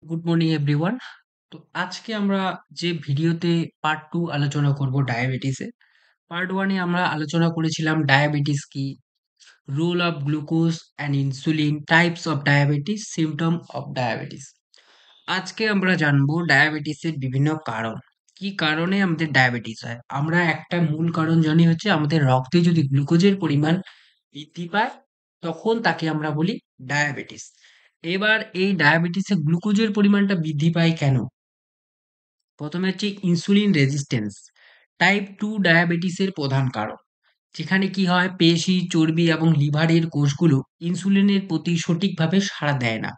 Good morning everyone. তো আজকে আমরা যে ভিডিওতে পার্ট 2 আলোচনা করব ডায়াবেটিসে। পার্ট 1 এ আমরা আলোচনা করেছিলাম ডায়াবেটিস কি, role of glucose and insulin, types of diabetes, symptom of diabetes. আজকে আমরা জানবো ডায়াবেটিসের বিভিন্ন কারণ। কি কারণে আমাদের ডায়াবেটিস হয়? আমরা একটা মূল কারণ জানি হচ্ছে আমাদের রক্তে যদি গ্লুকোজের পরিমাণ বৃদ্ধি পায় তখন তাকে আমরা বলি ডায়াবেটিস। এবার এই ডায়াবেটিসে গ্লুকোজের পরিমাণটা বৃদ্ধি পায় কেন? প্রথমে হচ্ছে ইনসুলিন রেজিস্ট্যান্স, টাইপ 2 ডায়াবেটিসের প্রধান কারণ। যেখানে কি হয়, পেশি, চর্বি এবং লিভারের কোষগুলো ইনসুলিনের প্রতি সঠিকভাবে সাড়া দেয় না।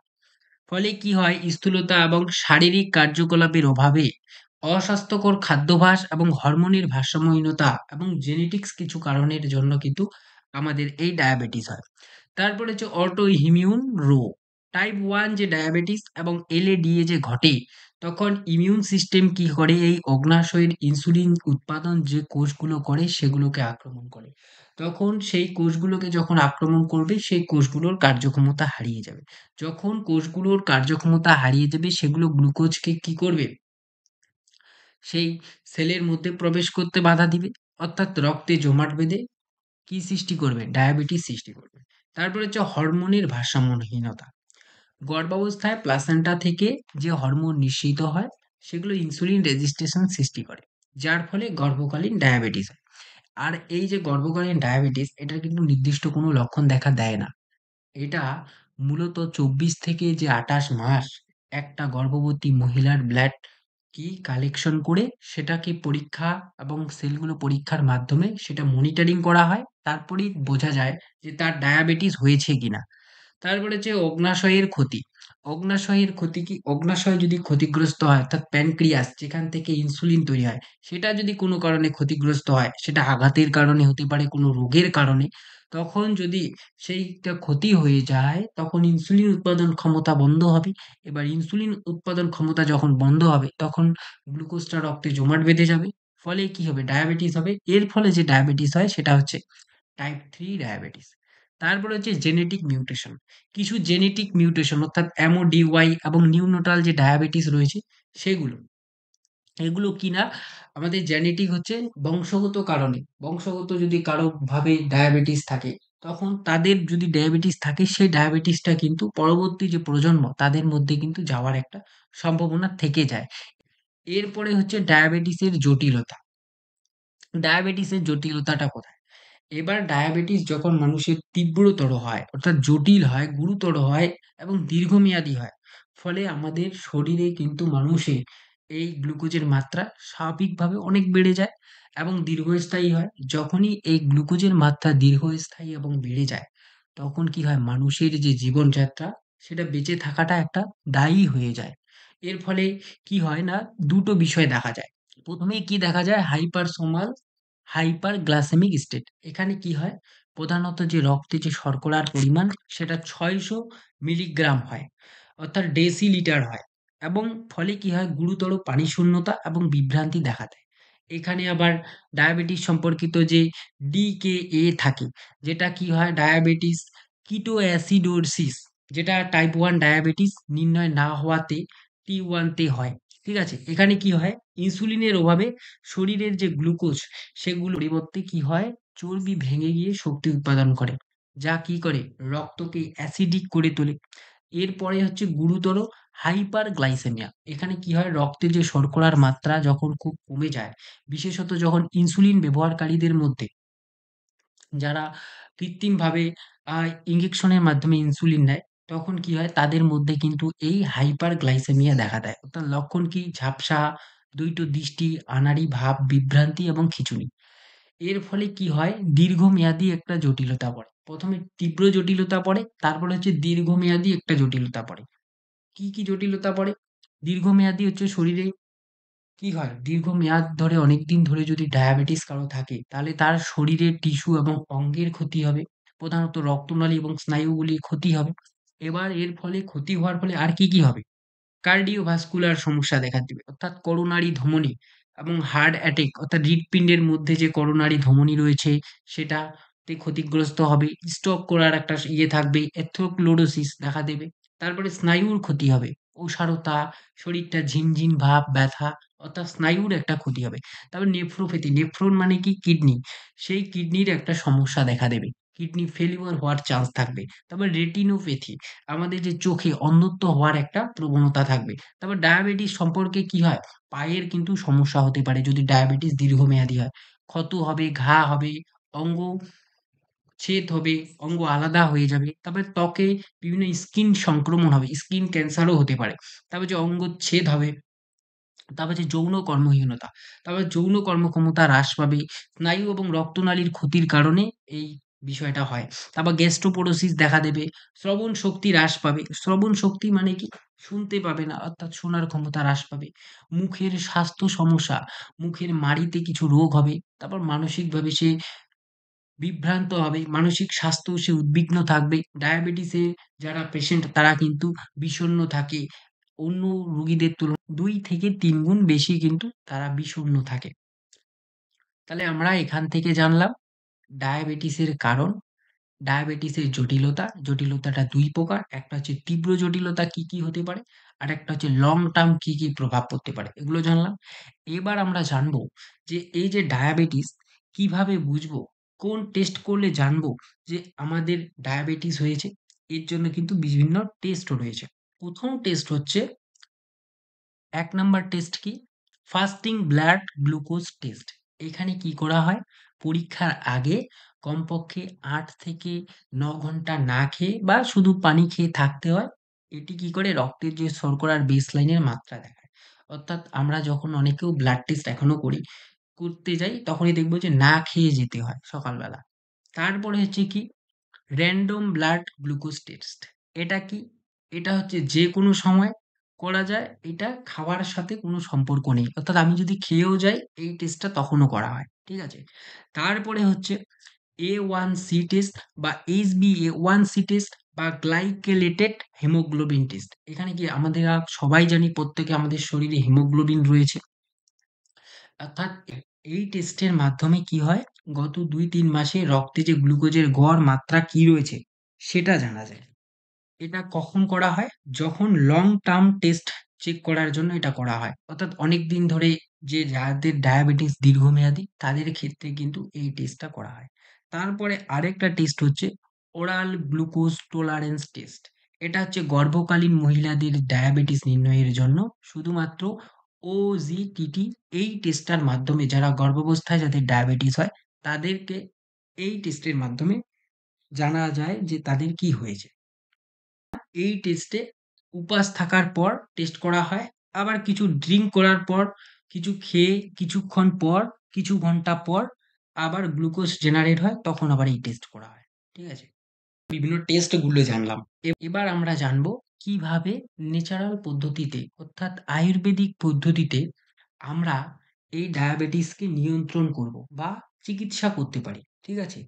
ফলে কি হয়, স্থূলতা এবং শারীরিক কার্যকলাপের অভাবে, অস্বাস্থ্যকর খাদ্যাভ্যাস এবং হরমোনের ভারসাম্যহীনতা এবং জেনেটিক্স কিছু কারণের জন্য কিন্তু আমাদের এই ডায়াবেটিস হয়। তারপরে হচ্ছে অটো ইমিউন রোগ, টাইপ 1 যে ডায়াবেটিস এবং এলএডিএ যে ঘটে, তখন ইমিউন সিস্টেম কি করে, এই অগ্নাশয়ের ইনসুলিন উৎপাদন যে কোষগুলো করে সেগুলোকে আক্রমণ করে। তখন সেই কোষগুলোকে যখন আক্রমণ করবে সেই কোষগুলোর কার্যক্ষমতা হারিয়ে যাবে। যখন কোষগুলোর কার্যক্ষমতা হারিয়ে যাবে সেগুলো গ্লুকোজকে কি করবে, সেই সেলের মধ্যে প্রবেশ করতে বাধা দিবে, অর্থাৎ রক্তে জমাট বেঁধে কি সৃষ্টি করবে, ডায়াবেটিস সৃষ্টি করবে। তারপরে হচ্ছে হরমোনের ভারসাম্যহীনতা। গর্ভাবস্থায় প্লাসেন্টা থেকে যে হরমোন নিঃসৃত হয় সেগুলো ইনসুলিন রেজিস্ট্রেশন সৃষ্টি করে, যার ফলে গর্ভকালীন ডায়াবেটিস হয়। আর এই যে গর্ভকালীন ডায়াবেটিস, এটার কিন্তু নির্দিষ্ট কোনো লক্ষণ দেখা দেয় না। এটা মূলত ২৪ থেকে যে ২৮ মাস একটা গর্ভবতী মহিলার ব্লাড কি কালেকশন করে সেটাকে পরীক্ষা এবং সেলগুলো পরীক্ষার মাধ্যমে সেটা মনিটরিং করা হয়। তারপরেই বোঝা যায় যে তার ডায়াবেটিস হয়েছে কিনা। তারপরে হচ্ছে অগ্নাশয়ের ক্ষতি। অগ্নাশয়ের ক্ষতি কি? অগ্নাশয় যদি ক্ষতিগ্রস্ত হয়, অর্থাৎ প্যানক্রিয়াস যেখান থেকে ইনসুলিন তৈরি হয়, সেটা যদি কোনো কারণে ক্ষতিগ্রস্ত হয়, সেটা আঘাতের কারণে হতে পারে, কোনো রোগের কারণে, তখন যদি সেইটা ক্ষতি হয়ে যায় তখন ইনসুলিন উৎপাদন ক্ষমতা বন্ধ হবে। এবার ইনসুলিন উৎপাদন ক্ষমতা যখন বন্ধ হবে তখন গ্লুকোজটা রক্তে জমাট বেঁধে যাবে। ফলে কি হবে, ডায়াবেটিস হবে। এর ফলে যে ডায়াবেটিস হয় সেটা হচ্ছে টাইপ 3 ডায়াবেটিস। তারপরে হচ্ছে জেনেটিক মিউটেশন। কিছু জেনেটিক মিউটেশন অর্থাৎ MODY এবং নিউনাটাল যে ডায়াবেটিস রয়েছে সেগুলো। এগুলো কিনা আমাদের জেনেটিক হচ্ছে বংশগত কারণে। বংশগত যদি কারো ভাবে ডায়াবেটিস থাকে, তখন তাদের যদি ডায়াবেটিস থাকে সেই ডায়াবেটিসটা কিন্তু পরবর্তী যে প্রজন্ম তাদের মধ্যে কিন্তু যাওয়ার একটা সম্ভাবনা থেকে যায়। এরপরে হচ্ছে ডায়াবেটিসের জটিলতা। ডায়াবেটিসের জটিলতাটা কোথায়? এবার ডায়াবেটিস যখন মানুষের তীব্রতর হয়, অর্থাৎ জটিল হয়, গুরুতর হয় এবং দীর্ঘমেয়াদী হয়, ফলে আমাদের শরীরে কিন্তু মানুষের এই গ্লুকোজের মাত্রা স্বাভাবিকভাবে অনেক বেড়ে যায় এবং দীর্ঘস্থায়ী হয়। যখনই এই গ্লুকোজের মাত্রা দীর্ঘস্থায়ী এবং বেড়ে যায়, তখন কি হয়, মানুষের যে জীবনযাত্রা সেটা বেঁচে থাকাটা একটা দায়ী হয়ে যায়। এর ফলে কি হয় না, দুটো বিষয় দেখা যায়। প্রথমেই কি দেখা যায়, হাইপারগ্লাইসেমিক স্টেট। এখানে কি হয়, প্রধানত যে রক্তে যে শর্করার পরিমাণ সেটা ৬০০ মিলিগ্রাম হয়, অর্থাৎ ডেসিলিটার হয়, এবং ফলে কি হয়, গুরুতর পানি শূন্যতা এবং বিভ্রান্তি দেখা দেয়। এখানে আবার ডায়াবেটিস সম্পর্কিত যে ডিকেএ থাকে, যেটা কি হয়, ডায়াবেটিস কিটোঅ্যাসিডোসিস, যেটা টাইপ 1 ডায়াবেটিস নির্ণয় না হওয়াতে T1 তে হয়। ঠিক আছে? এখানে কি হয়, ইনসুলিনের অভাবে শরীরের যে গ্লুকোজ সেগুলো পরিবর্তে কি হয়, চর্বি ভেঙে গিয়ে শক্তি উৎপাদন করে, যা কি করে, রক্তকে অ্যাসিডিক করে তোলে। এরপরে হচ্ছে গুরুতর হাইপারগ্লাইসেমিয়া। এখানে কি হয়, রক্তে যে শর্করার মাত্রা যখন খুব কমে যায়, বিশেষত যখন ইনসুলিন ব্যবহারকারীদের মধ্যে, যারা কৃত্রিমভাবে ইনজেকশনের মাধ্যমে ইনসুলিন নেয়, তখন কি হয়, তাদের মধ্যে কিন্তু এই হাইপারগ্লাইসেমিয়া দেখা দেয়। অর্থাৎ লক্ষণ কি, ঝাপসা, দ্বৈত দৃষ্টি, আনাড়ি ভাব, বিভ্রান্তি এবং খিঁচুনি। এর ফলে কি হয়, দীর্ঘমেয়াদী একটা জটিলতা পড়ে। ১ম এ তীব্র জটিলতা পড়ে, তারপরে হচ্ছে দীর্ঘমেয়াদী একটা জটিলতা পড়ে। কি, কি জটিলতা পড়ে? দীর্ঘমেয়াদী হচ্ছে শরীরে কি হয়, দীর্ঘমেয়াদ ধরে অনেকদিন ধরে যদি ডায়াবেটিস কারো থাকে, তাহলে তার শরীরের টিস্যু এবং অঙ্গের ক্ষতি হবে। প্রধানত রক্তনালী এবং স্নায়ুগুলির ক্ষতি হবে। এবার এর ফলে ক্ষতি হওয়ার ফলে আর কি, কি হবে? কার্ডিওভাস্কুলার সমস্যা দেখা দিবে, অর্থাৎ করোনারি ধমনী এবং হার্ট অ্যাটাক, অর্থাৎ হৃৎপিণ্ডের মধ্যে যে করোনারি ধমনী রয়েছে সেটাতে ক্ষতিগ্রস্ত হবে। স্ট্রোক করার একটা ইয়ে থাকবে, এথ্রোক্লোরোসিস দেখা দেবে। তারপরে স্নায়ুর ক্ষতি হবে। অসাড়তা, শরীরটা ঝিনঝিন ভাব, ব্যথা অর্থাৎ স্নায়ুর একটা ক্ষতি হবে। তারপর নেফ্রোপ্যাথি, নেফ্রন মানে কি কিডনি, সেই কিডনির একটা সমস্যা দেখা দেবে। কিডনি ফেলিউর হওয়ার চান্স থাকবে। তারপর রেটিনোপ্যাথি, আমাদের যে চোখে অন্ধত্ব হওয়ার একটা প্রবণতা থাকবে। তারপর ডায়াবেটিস সম্পর্কে কি হয়? পায়ের কিন্তু সমস্যা হতে পারে যদি ডায়াবেটিস দীর্ঘমেয়াদী হয়। ক্ষত হবে, ঘা হবে, অঙ্গ ছেদ হবে, অঙ্গ আলাদা হয়ে যাবে। তারপরে ত্বকে বিভিন্ন স্কিন সংক্রমণ হবে, স্কিন ক্যান্সারও হতে পারে। তারপর যে অঙ্গচ্ছেদ হবে, তারপর যে যৌন কর্মহীনতা, তারপর যৌন কর্মক্ষমতা হ্রাস পাবে, স্নায়ু এবং রক্তনালীর ক্ষতির কারণে এই বিষয়টা হয়। তারপর গ্যাস্ট্রোপোরোসিস দেখা দেবে, শ্রবণ শক্তি হ্রাস পাবে। শ্রবণ শক্তি মানে কি? শুনতে পাবে না, অর্থাৎ শোনার ক্ষমতা হ্রাস পাবে। মুখের স্বাস্থ্য সমস্যা, মুখের মাড়িতে কিছু রোগ হবে। তারপর মানসিকভাবে সে বিভ্রান্ত হবে, মানসিক স্বাস্থ্য সে উদ্বিগ্ন থাকবে। ডায়াবেটিসে যারা পেশেন্ট তারা কিন্তু বিষণ্ণ থাকে। অন্য রোগীদের তুলনায় ২ থেকে ৩ গুণ বেশি কিন্তু তারা বিষণ্ণ থাকে। তাহলে আমরা এখান থেকে জানলাম ডায়াবেটিসের কারণ, ডায়াবেটিসের জটিলতা, জটিলতাটা ২ প্রকার। একটা হচ্ছে তীব্র জটিলতা কি, কি হতে পারে? আরেকটা হচ্ছে লং টার্ম কি, কি প্রভাব পড়তে পারে? এগুলো জানলাম। এবার আমরা জানবো যে এই যে ডায়াবেটিস কিভাবে বুঝবো? কোন টেস্ট করলে জানবো যে আমাদের ডায়াবেটিস হয়েছে? এর জন্য কিন্তু বিভিন্ন টেস্ট রয়েছে। ১ম টেস্ট হচ্ছে ১ নাম্বার টেস্ট কি? Fasting blood glucose test. এখানে কি করা হয়? পরীক্ষার আগে কমপক্ষে ৮ থেকে ৯ ঘন্টা না খেয়ে বা শুধু পানি খেয়ে থাকতে হয়। এটি কি করে? রক্তের যে শর্করার বেসলাইনের মাত্রা দেখায়। অর্থাৎ আমরা যখন অনেকেও ব্লাড টেস্ট এখনো করি, করতে যাই তখনই দেখব যে না খেয়ে যেতে হয় সকালবেলা। তারপরে হচ্ছে কি? Random blood glucose test. এটা কি? এটা হচ্ছে যেকোনো সময় করা যায়। এটা খাওয়ার সাথে কোনো সম্পর্ক নেই। অর্থাৎ আমি যদি খেয়েও যাই এই টেস্টটা তখনও করা হয়। ঠিক আছে? তারপরে হচ্ছে A1C টেস্ট বা HbA1c টেস্ট বা গ্লাইকেলেটেড হিমোগ্লোবিন টেস্ট। এখানে কি আমাদের সবাই জানি প্রত্যেকে আমাদের শরীরে হিমোগ্লোবিন রয়েছে। অর্থাৎ এই টেস্টের মাধ্যমে কি হয়? গত ২-৩ মাসে রক্তে যে গ্লুকোজের গড় মাত্রা কি রয়েছে সেটা জানা যায়। এটা কখন করা হয়? যখন লং টার্ম টেস্ট চেক করার জন্য এটা করা হয়। অর্থাৎ অনেকদিন ধরে যে যাদের ডায়াবেটিস দীর্ঘমেয়াদী তাদের ক্ষেত্রে কিন্তু এই টেস্টটা করা হয়। তারপরে আরেকটা টেস্ট হচ্ছে ওরাল গ্লুকোজ টলারেন্স টেস্ট। এটা হচ্ছে গর্ভকালীন মহিলাদের ডায়াবেটিস নির্ণয়ের জন্য শুধুমাত্র OGTT এই টেস্টটার মাধ্যমে যারা গর্ভাবস্থায় যাদের ডায়াবেটিস হয় তাদেরকে এই টেস্টের মাধ্যমে জানা যায় যে তাদের কি হয়েছে। এই টেস্টে উপাস থাকার পর টেস্ট করা হয়। আবার কিছু ড্রিংক করার পর, কিছু খেয়ে কিছুক্ষণ পর, কিছু ঘন্টা পর আবার গ্লুকোজ জেনারেট হয়, তখন আবার এই টেস্ট করা হয়। ঠিক আছে? বিভিন্ন টেস্ট গুলো জানলাম। এবার আমরা জানবো কিভাবে ন্যাচারাল পদ্ধতিতে অর্থাৎ আয়ুর্বেদিক পদ্ধতিতে আমরা এই ডায়াবেটিসকে নিয়ন্ত্রণ করব বা চিকিৎসা করতে পারি। ঠিক আছে?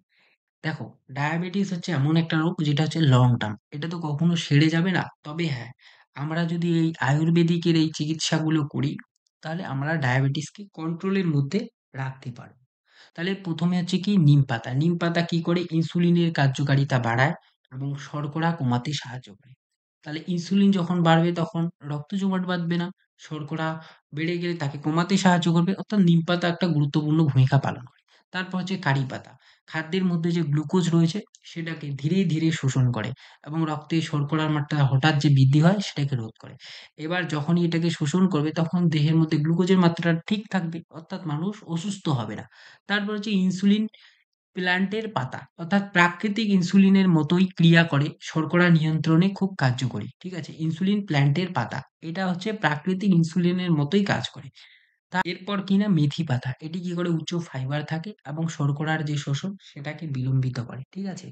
দেখো, ডায়াবেটিস হচ্ছে এমন একটা রোগ যেটা হচ্ছে লং টার্ম। এটা তো কখনো সেরে যাবে না। তবে হ্যাঁ, আমরা যদি এই আয়ুর্বেদিকের এই চিকিৎসাগুলো করি, তাহলে আমরা ডায়াবেটিসকে কন্ট্রোলের মধ্যে রাখতে পারবো। তাহলে ১ম এ হচ্ছে কি নিম পাতা। নিম পাতা কি করে? ইনসুলিনের কার্যকারিতা বাড়ায় এবং শর্করা কমাতে সাহায্য করে। তাহলে ইনসুলিন যখন বাড়বে তখন রক্ত জমাট বাঁধবে না। শর্করা বেড়ে গেলে তাকে কমাতে সাহায্য করবে। অর্থাৎ নিম পাতা একটা গুরুত্বপূর্ণ ভূমিকা পালন করে। তারপর হচ্ছে কারি পাতা। খাদ্যের মধ্যে যে গ্লুকোজ রয়েছে সেটাকে ধীরে, ধীরে শোষণ করে এবং রক্তে শর্করার মাত্রা হঠাৎ যে বৃদ্ধি হয় সেটাকে রোধ করে। এবার যখনই এটাকে শোষণ করবে তখন দেহের মধ্যে গ্লুকোজের মাত্রাটা ঠিক থাকবে। অর্থাৎ মানুষ অসুস্থ হবে না। তারপর হচ্ছে ইনসুলিন প্ল্যান্টের পাতা অর্থাৎ প্রাকৃতিক ইনসুলিনের মতোই ক্রিয়া করে, শর্করা নিয়ন্ত্রণে খুব কার্যকরী। ঠিক আছে? ইনসুলিন প্ল্যান্টের পাতা। এটা হচ্ছে প্রাকৃতিক ইনসুলিনের মতোই কাজ করে। এরপর কি না মেথি পাতা। এটি কি করে? উচ্চ ফাইবার থাকে এবং শর্করার যে শোষণ সেটাকে বিলম্বিত করে। ঠিক আছে?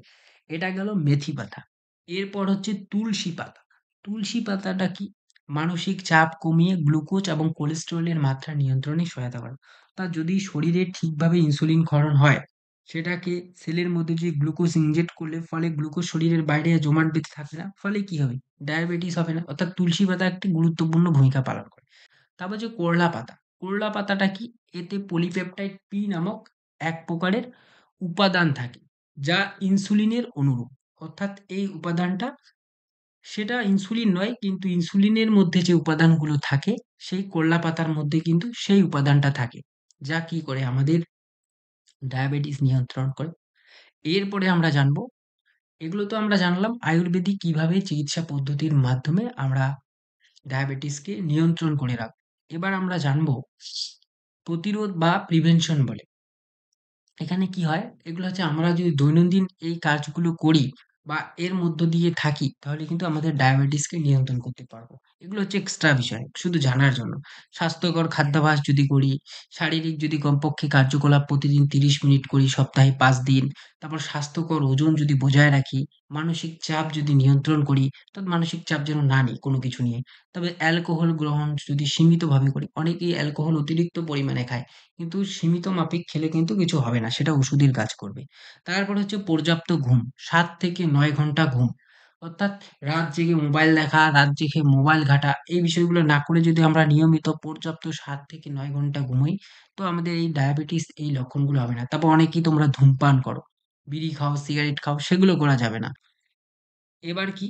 এটা গেল মেথি পাতা। এরপর হচ্ছে তুলসী পাতা। তুলসী পাতাটা কি? মানসিক চাপ কমিয়ে গ্লুকোজ এবং কোলেস্টেরলের মাত্রা নিয়ন্ত্রণে সহায়তা করে। তা যদি শরীরে ঠিকভাবে ইনসুলিন ক্ষরণ হয়, সেটাকে সেলের মধ্যে যে গ্লুকোজ ইনজেক্ট করলে ফলে গ্লুকোজ শরীরের বাইরে জমাট বেঁধে থাকবে না। ফলে কি হবে? ডায়াবেটিস হবে না। অর্থাৎ তুলসী পাতা একটি গুরুত্বপূর্ণ ভূমিকা পালন করে। তারপর যে করলা পাতা। করলা পাতাটা কি? এতে পলিপেপটাইড পি নামক এক প্রকারের উপাদান থাকে, যা ইনসুলিনের অনুরূপ। অর্থাৎ এই উপাদানটা সেটা ইনসুলিন নয়, কিন্তু ইনসুলিনের মধ্যে যে উপাদানগুলো থাকে, সেই কল্লা পাতার মধ্যে কিন্তু সেই উপাদানটা থাকে। যা কি করে আমাদের ডায়াবেটিস নিয়ন্ত্রণ করে। এরপরে আমরা জানবো, এগুলো তো আমরা জানলাম আয়ুর্বেদিক কিভাবে চিকিৎসা পদ্ধতির মাধ্যমে আমরা ডায়াবেটিসকে নিয়ন্ত্রণ করে রাখবো। এবার আমরা জানবো প্রতিরোধ বা প্রিভেনশন বলে। এখানে কি হয়? এগুলো হচ্ছে আমরা যদি দৈনন্দিন এই কাজগুলো করি বা এর মধ্য দিয়ে থাকি, তাহলে কিন্তু আমাদের ডায়াবেটিসকে নিয়ন্ত্রণ করতে পারবো। এগুলো হচ্ছে এক্সট্রা বিষয়, শুধু জানার জন্য। স্বাস্থ্যকর খাদ্যাভ্যাস যদি করি, শারীরিক যদি কমপক্ষে কার্যকলাপ প্রতিদিন ৩০ মিনিট করি সপ্তাহে ৫ দিন, তারপর স্বাস্থ্যকর ওজন যদি বজায় রাখি, মানসিক চাপ যদি নিয়ন্ত্রণ করি, অর্থাৎ মানসিক চাপ যেন না নিই কোনো কিছু নিয়ে। তবে অ্যালকোহল গ্রহণ যদি সীমিতভাবে করি, অনেকেই অ্যালকোহল অতিরিক্ত পরিমাণে খায়। কিন্তু সীমিত মাফিক খেলে কিন্তু কিছু হবে না। সেটা ওষুধের কাজ করবে। তারপর হচ্ছে পর্যাপ্ত ঘুম। ৭ থেকে ৯ ঘন্টা ঘুম। অর্থাৎ রাত জেগে মোবাইল দেখা, রাত জেগে মোবাইল ঘাঁটা এই বিষয়গুলো না করে যদি আমরা নিয়মিত পর্যাপ্ত ৭ থেকে ৯ ঘন্টা ঘুমাই, তো আমাদের এই ডায়াবেটিস এই লক্ষণগুলো হবে না। তারপর অনেকেই তোমরা ধূমপান করো, বিড়ি খাও, সিগারেট খাও, সেগুলো করা যাবে না। এবার কি?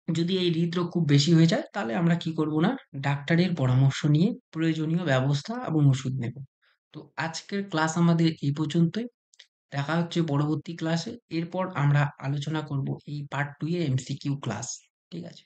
যদি এই হৃদরোগ খুব বেশি হয়ে যায়, তাহলে আমরা কি করব না? ডাক্তারের পরামর্শ নিয়ে প্রয়োজনীয় ব্যবস্থা এবং ওষুধ নেব। তো আজকের ক্লাস আমাদের এই পর্যন্তই। দেখা হচ্ছে পরবর্তী ক্লাসে। এরপর আমরা আলোচনা করব এই পার্ট 2 এর এমসিকিউ ক্লাস। ঠিক আছে?